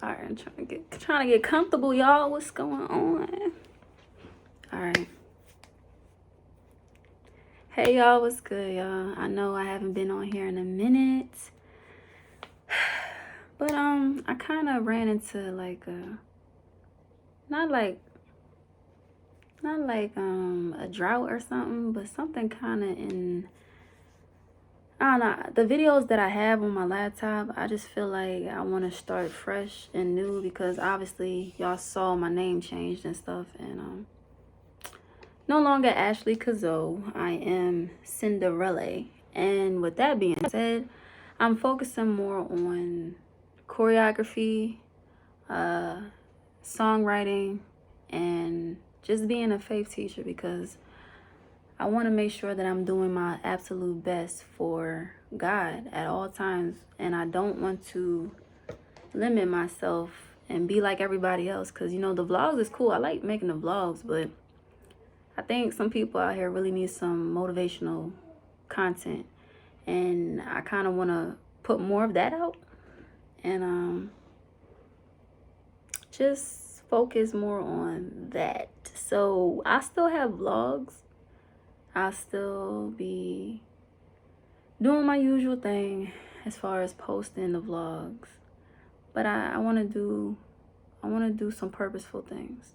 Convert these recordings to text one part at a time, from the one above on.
All right, I'm trying to get comfortable, y'all. What's going on? All right. Hey, y'all. What's good, y'all? I know I haven't been on here in a minute, but I kind of ran into like not like a drought or something, but something kind of in. I don't know. The videos that I have on my laptop, I just feel like I want to start fresh and new because obviously y'all saw my name changed and stuff, and no longer Ashley Kazoo. I am Cinderella. And with that being said, I'm focusing more on choreography, songwriting, and just being a faith teacher because I want to make sure that I'm doing my absolute best for God at all times. And I don't want to limit myself and be like everybody else. Because, you know, the vlogs is cool. I like making the vlogs. But I think some people out here really need some motivational content. And I kind of want to put more of that out. And just focus more on that. So I still have vlogs. I'll still be doing my usual thing as far as posting the vlogs, but I want to do some purposeful things.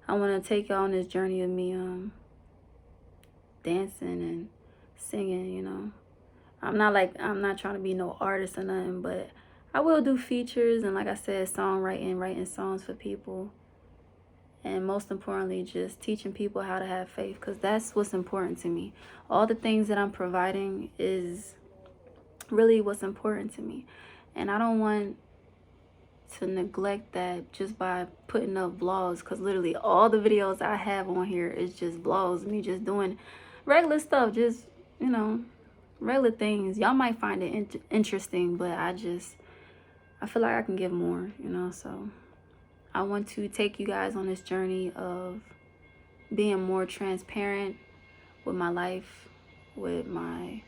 I want to take y'all on this journey of me dancing and singing. You know, I'm not trying to be no artist or nothing, but I will do features and, like I said, songwriting, writing songs for people. And most importantly, just teaching people how to have faith, because that's what's important to me. All the things that I'm providing is really what's important to me. And I don't want to neglect that just by putting up vlogs, because literally all the videos I have on here is just vlogs, me just doing regular stuff, just, you know, regular things. Y'all might find it interesting, but I feel like I can give more, you know, so I want to take you guys on this journey of being more transparent with my life, with my,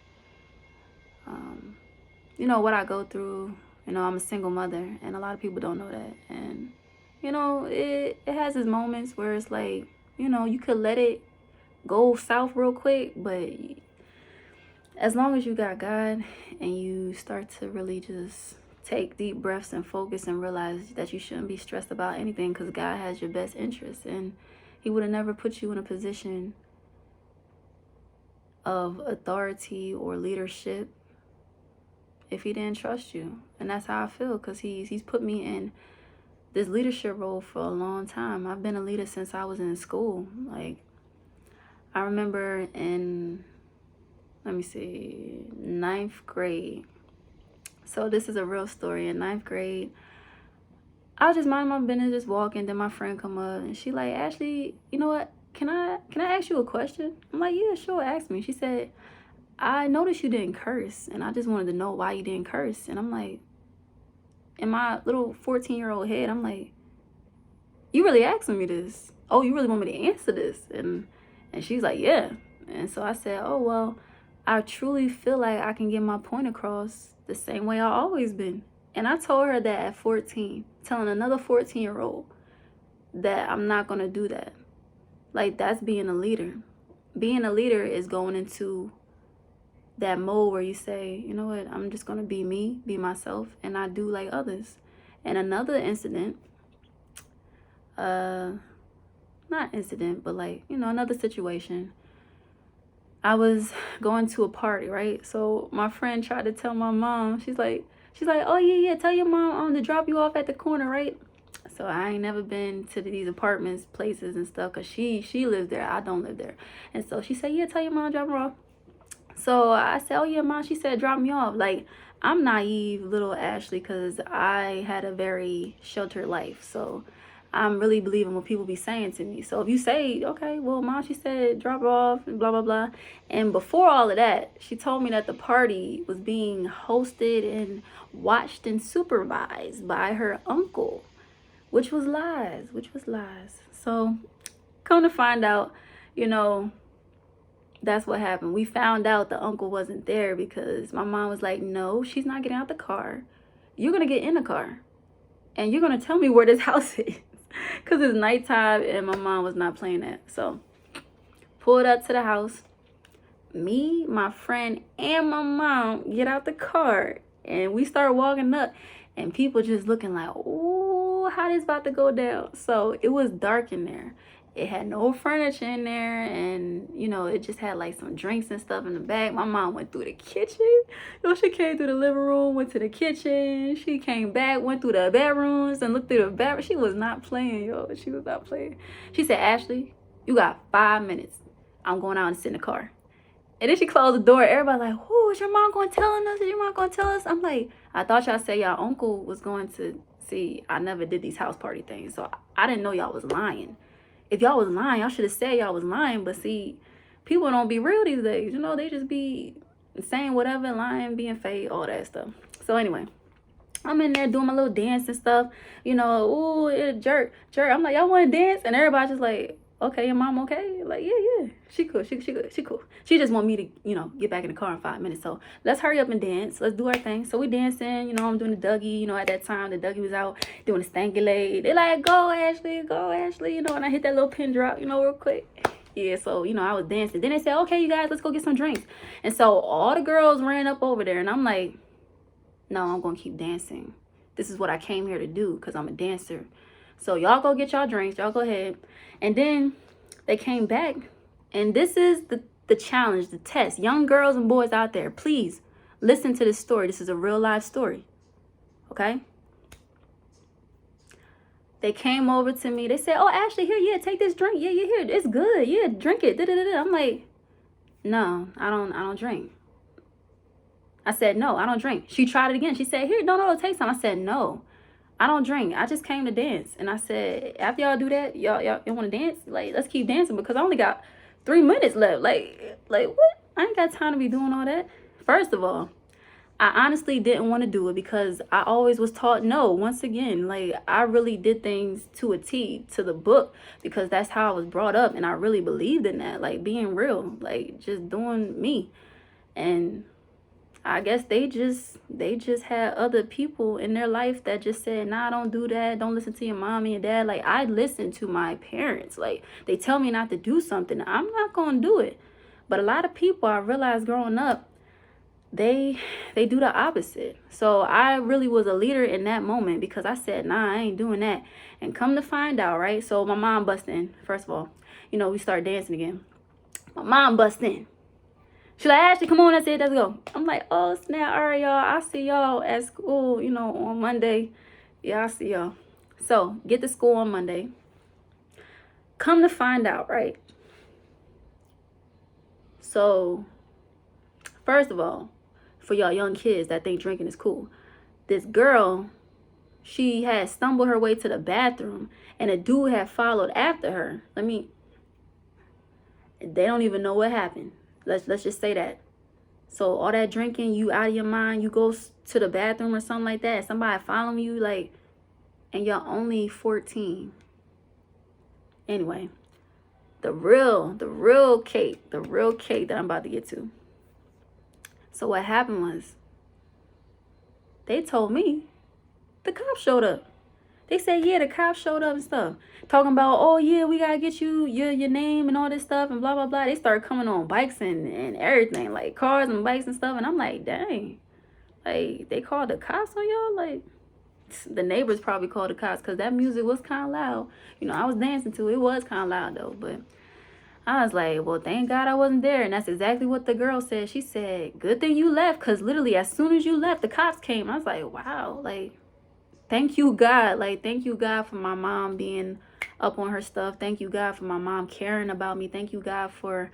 you know, what I go through. You know, I'm a single mother, and a lot of people don't know that. And, you know, it has its moments where it's like, you know, you could let it go south real quick, but as long as you got God and you start to really just take deep breaths and focus and realize that you shouldn't be stressed about anything, because God has your best interests, and he would have never put you in a position of authority or leadership if he didn't trust you. And that's how I feel, because he's put me in this leadership role for a long time. I've been a leader since I was in school. Like, I remember in, let me see, 9th grade. So this is a real story. In 9th grade, I was just minding my business, just walking. Then my friend come up and she like, Ashley, you know what? Can I ask you a question? I'm like, yeah, sure, ask me. She said, I noticed you didn't curse, and I just wanted to know why you didn't curse. And I'm like, in my little 14-year-old head, I'm like, you really asking me this? Oh, you really want me to answer this? And she's like, yeah. And so I said, oh, well, I truly feel like I can get my point across the same way I always been. And I told her that at 14, telling another 14-year-old that I'm not going to do that. Like, that's being a leader. Being a leader is going into that mode where you say, you know what, I'm just going to be me, be myself, and I do like others. And another incident, not incident, but like, you know, another situation, I was going to a party, right? So my friend tried to tell my mom, she's like, oh yeah, tell your mom to drop you off at the corner, right? So I ain't never been to these apartments, places and stuff, because she lives there, I don't live there. And so she said, yeah, tell your mom to drop her off. So I said, oh yeah, mom. She said, drop me off. Like, I'm naive little Ashley, because I had a very sheltered life. So I'm really believing what people be saying to me. So if you say, okay, well, mom, she said, drop her off and blah, blah, blah. And before all of that, she told me that the party was being hosted and watched and supervised by her uncle, which was lies. So come to find out, you know, that's what happened. We found out the uncle wasn't there because my mom was like, no, she's not getting out the car. You're going to get in the car. and you're going to tell me where this house is. Because it's nighttime and my mom was not playing that. So, pulled up to the house. Me, my friend, and my mom get out the car. And we start walking up. And people just looking like, ooh, how this about to go down? So, it was dark in there. It had no furniture in there, and you know, it just had like some drinks and stuff in the back. My mom went through the kitchen. Yo, she came through the living room, went to the kitchen. She came back, went through the bedrooms, and looked through the bedroom. She was not playing, yo. She was not playing. She said, Ashley, you got 5 minutes. I'm going out and sit in the car. And then she closed the door. Everybody like, who is your mom going to tell us? Is your mom going to tell us? I'm like, I thought y'all said y'all uncle was going to see. I never did these house party things, so I didn't know y'all was lying. If y'all was lying, y'all should have said y'all was lying. But see, people don't be real these days. You know, they just be saying whatever, lying, being fake, all that stuff. So anyway, I'm in there doing my little dance and stuff. You know, ooh, it jerk. I'm like, y'all want to dance? And everybody just like, okay, your mom okay? Like, yeah. She cool. She cool. She just want me to, you know, get back in the car in 5 minutes. So let's hurry up and dance. Let's do our thing. So we dancing. You know, I'm doing the Dougie. You know, at that time, the Dougie was out doing the stanky Leyy. They like, go, Ashley. You know, and I hit that little pin drop, you know, real quick. Yeah, so, you know, I was dancing. Then they said, okay, you guys, let's go get some drinks. And so all the girls ran up over there. And I'm like, no, I'm going to keep dancing. This is what I came here to do because I'm a dancer. So y'all go get y'all drinks. Y'all go ahead. And then they came back. And this is the challenge, the test. Young girls and boys out there, please listen to this story. This is a real life story. Okay? They came over to me. They said, oh, Ashley, here, yeah, take this drink. Yeah, here. It's good. Yeah, drink it. Da-da-da-da. I'm like, no, I don't drink. I said, no, I don't drink. She tried it again. She said, here, no, take some. I said, no, I don't drink. I just came to dance. And I said, after y'all do that, y'all want to dance? Like, let's keep dancing because I only got 3 minutes left. Like what? I ain't got time to be doing all that. First of all, I honestly didn't want to do it because I always was taught no. Once again, like, I really did things to a T, to the book, because that's how I was brought up. And I really believed in that, like, being real, like, just doing me. And I guess they just had other people in their life that just said, nah, don't do that. Don't listen to your mom and your dad. Like, I listen to my parents. Like, they tell me not to do something. I'm not going to do it. But a lot of people, I realized growing up, they do the opposite. So I really was a leader in that moment because I said, nah, I ain't doing that. And come to find out, right? So my mom bust in. First of all, you know, we start dancing again. My mom bust in. She like, Ashley, come on. I said, let's go. I'm like, oh, snap. All right, y'all. I'll see y'all at school, you know, on Monday. Yeah, I'll see y'all. So get to school on Monday. Come to find out, right? So, first of all, for y'all young kids that think drinking is cool, this girl, she had stumbled her way to the bathroom, and a dude had followed after her. They don't even know what happened. Let's just say that. So all that drinking, you out of your mind, you go to the bathroom or something like that, somebody following you, like, and you're only 14. Anyway, the real cake that I'm about to get to. So what happened was, they told me the cops showed up. They said, yeah, the cops showed up and stuff. Talking about, oh, yeah, we got to get you your name and all this stuff and blah, blah, blah. They started coming on bikes and everything, like cars and bikes and stuff. And I'm like, dang, like, they called the cops on y'all? Like, the neighbors probably called the cops because that music was kind of loud. You know, I was dancing to it. It was kind of loud, though. But I was like, well, thank God I wasn't there. And that's exactly what the girl said. She said, good thing you left, because literally as soon as you left, the cops came. I was like, wow, like, thank you, God. Like, thank you, God, for my mom being up on her stuff. Thank you, God, for my mom caring about me. Thank you, God, for,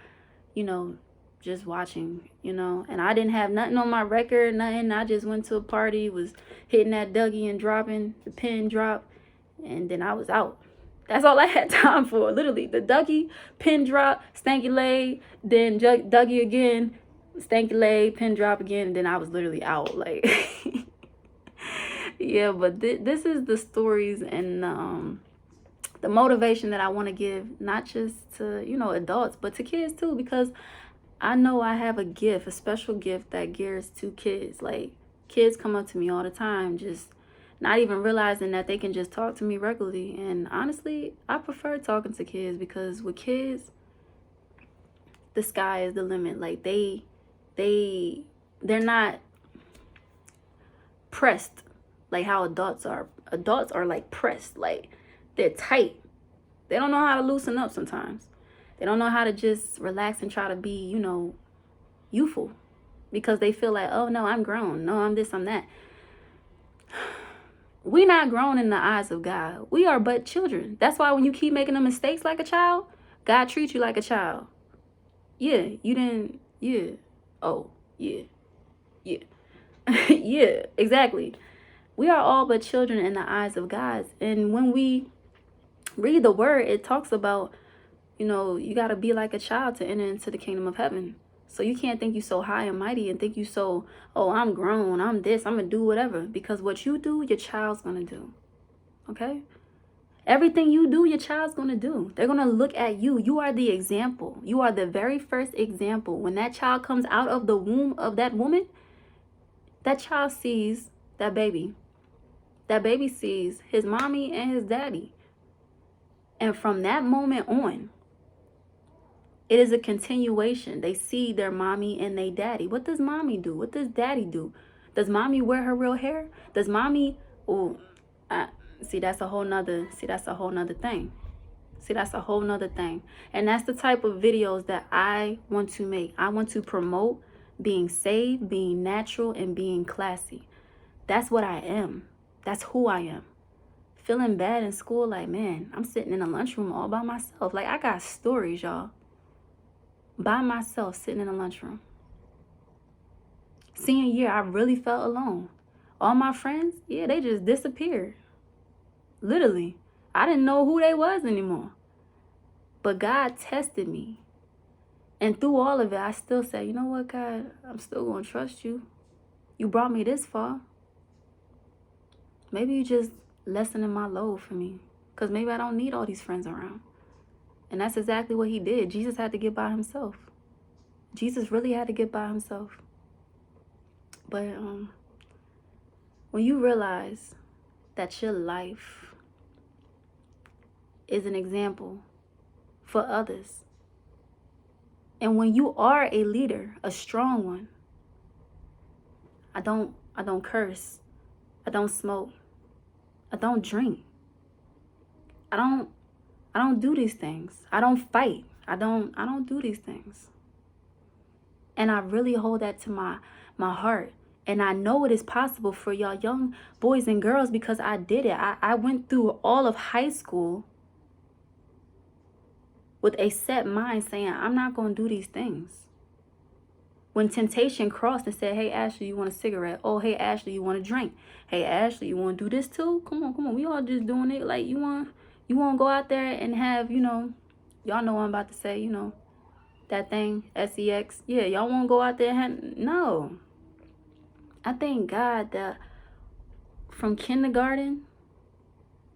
you know, just watching, you know. And I didn't have nothing on my record, nothing. I just went to a party, was hitting that Dougie and dropping the pin drop, and then I was out. That's all I had time for, literally. The Dougie, pin drop, stanky Leyy, then Dougie again, stanky Leyy, pin drop again, and then I was literally out, like... Yeah, but this is the stories and the motivation that I want to give, not just to, you know, adults, but to kids too, because I know I have a gift, a special gift that gears to kids. Like, kids come up to me all the time, just not even realizing that they can just talk to me regularly. And honestly, I prefer talking to kids, because with kids, the sky is the limit. Like they're not pressed like how adults are. Adults are like pressed, like they're tight. They don't know how to loosen up sometimes. They don't know how to just relax and try to be, youthful, because they feel like, oh no, I'm grown. No, I'm this, I'm that. We not grown in the eyes of God. We are but children. That's why when you keep making the mistakes like a child, God treats you like a child. Yeah, you didn't, yeah. Oh, yeah. Yeah. Yeah, exactly. We are all but children in the eyes of God. And when we read the word, it talks about, you got to be like a child to enter into the kingdom of heaven. So you can't think you so high and mighty and think you so, oh, I'm grown, I'm this, I'm going to do whatever. Because what you do, your child's going to do. Okay? Everything you do, your child's going to do. They're going to look at you. You are the example. You are the very first example. When that child comes out of the womb of that woman, that child sees that baby. That baby sees his mommy and his daddy. And from that moment on, it is a continuation. They see their mommy and their daddy. What does mommy do? What does daddy do? Does mommy wear her real hair? Does mommy, that's a whole nother thing. That's a whole nother thing. And that's the type of videos that I want to make. I want to promote being saved, being natural, and being classy. That's what I am. That's who I am. Feeling bad in school, like, man, I'm sitting in a lunchroom all by myself. Like, I got stories, y'all. By myself, sitting in a lunchroom. Senior year, I really felt alone. All my friends, yeah, they just disappeared. Literally. I didn't know who they was anymore. But God tested me. And through all of it, I still said, you know what, God, I'm still going to trust you. You brought me this far. Maybe you just lessening my load for me. Because maybe I don't need all these friends around. And that's exactly what he did. Jesus had to get by himself. Jesus really had to get by himself. But when you realize that your life is an example for others, and when you are a leader, a strong one, I don't curse, I don't smoke, I don't drink, I don't do these things, I don't fight, I don't do these things. And I really hold that to my heart. And I know it is possible for y'all young boys and girls, because I did it. I went through all of high school with a set mind saying, I'm not going to do these things. When temptation crossed and said, hey, Ashley, you want a cigarette? Oh, hey, Ashley, you want a drink? Hey, Ashley, you want to do this too? Come on. We all just doing it. Like, you want to go out there and have, y'all know what I'm about to say, that thing, sex. Yeah, y'all want to go out there and have, no. I thank God that from kindergarten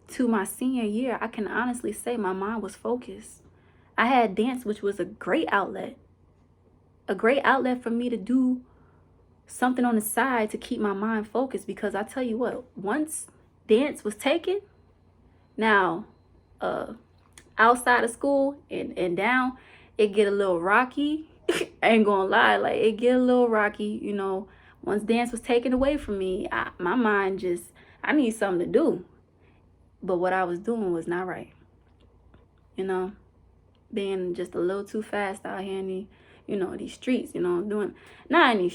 to my senior year, I can honestly say my mind was focused. I had dance, which was a great outlet for me to do something on the side to keep my mind focused. Because I tell you what, once dance was taken, now outside of school and down, it get a little rocky. I ain't gonna lie, like it get a little rocky, Once dance was taken away from me, my mind just, I need something to do. But what I was doing was not right. Being just a little too fast out here in these streets, not in these